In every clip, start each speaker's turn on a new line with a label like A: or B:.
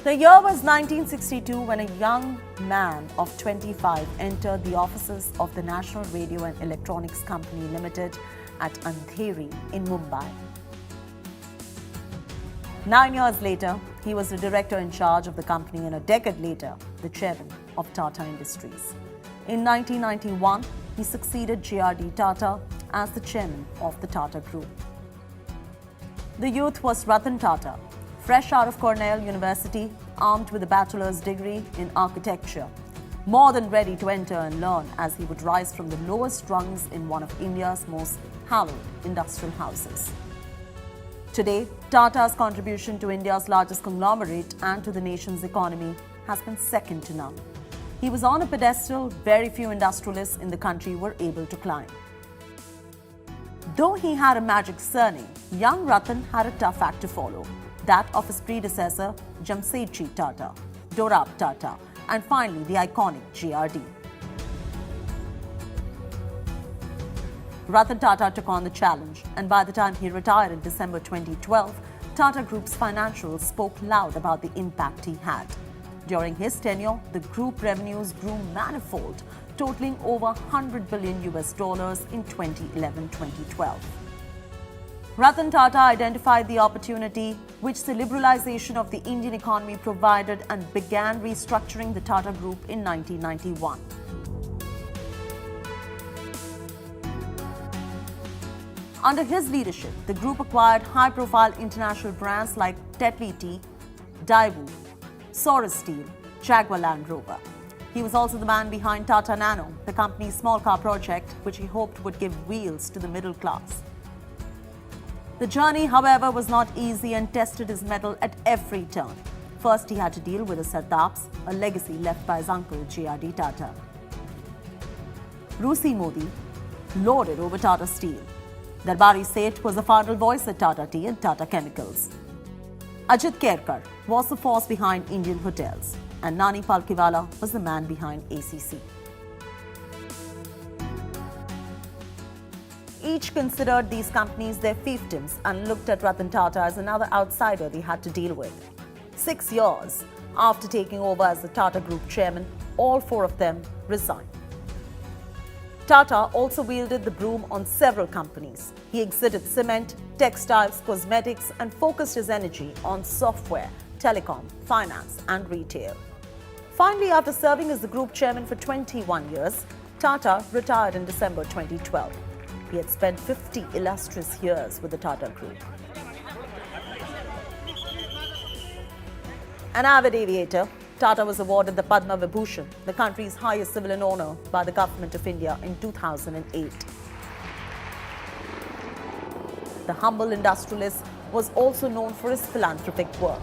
A: The year was 1962 when a young man of 25 entered the offices of the National Radio and Electronics Company Limited at Andheri in Mumbai. 9 years later, he was the director in charge of the company, and a decade later, the chairman of Tata Industries. In 1991, he succeeded Ratan Tata as the chairman of the Tata Group. The youth was Ratan Tata, fresh out of Cornell University, armed with a bachelor's degree in architecture, more than ready to enter and learn as he would rise from the lowest rungs in one of India's most hallowed industrial houses. Today, Tata's contribution to India's largest conglomerate and to the nation's economy has been second to none. He was on a pedestal very few industrialists in the country were able to climb. Though he had a magic surname, young Ratan had a tough act to follow, that of his predecessor Jamsetji Tata, Ratan Tata, and finally the iconic GRD. Ratan Tata took on the challenge, and by the time he retired in December 2012, Tata Group's financials spoke loud about the impact he had. During his tenure, the group revenues grew manifold, totaling over $100 billion in 2011-2012. Ratan Tata identified the opportunity which the liberalization of the Indian economy provided and began restructuring the Tata Group in 1991. Under his leadership, the group acquired high-profile international brands like Tetley Tea, Daewoo, Soros Steel, Jaguar Land Rover. He was also the man behind Tata Nano, the company's small car project, which he hoped would give wheels to the middle class. The journey, however, was not easy and tested his mettle at every turn. First, he had to deal with the Sardaps, a legacy left by his uncle Ratan Tata. Rusi Modi lorded over Tata Steel. Darbari Seth was the final voice at Tata Tea and Tata Chemicals. Ajit Kerkar was the force behind Indian Hotels, and Nani Palkiwala was the man behind ACC. Each considered these companies their fiefdoms and looked at Ratan Tata as another outsider they had to deal with. 6 years after taking over as the Tata Group chairman, all four of them resigned. Tata also wielded the broom on several companies. He exited cement, textiles, cosmetics, and focused his energy on software, telecom, finance, and retail. Finally, after serving as the group chairman for 21 years, Tata retired in December 2012. He had spent 50 illustrious years with the Tata Group. An avid aviator, Tata was awarded the Padma Vibhushan, the country's highest civilian honour, by the Government of India in 2008. The humble industrialist was also known for his philanthropic work.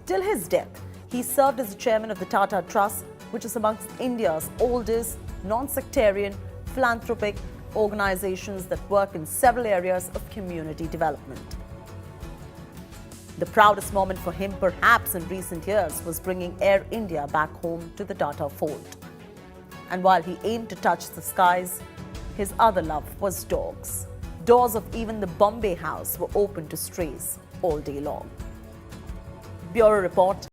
A: Till his death, he served as the chairman of the Tata Trust, which is amongst India's oldest non-sectarian philanthropic organizations that work in several areas of community development. The proudest moment for him, perhaps in recent years, was bringing Air India back home to the Tata fold. And while he aimed to touch the skies, his other love was dogs. Doors of even the Bombay house were open to strays all day long. Bureau Report.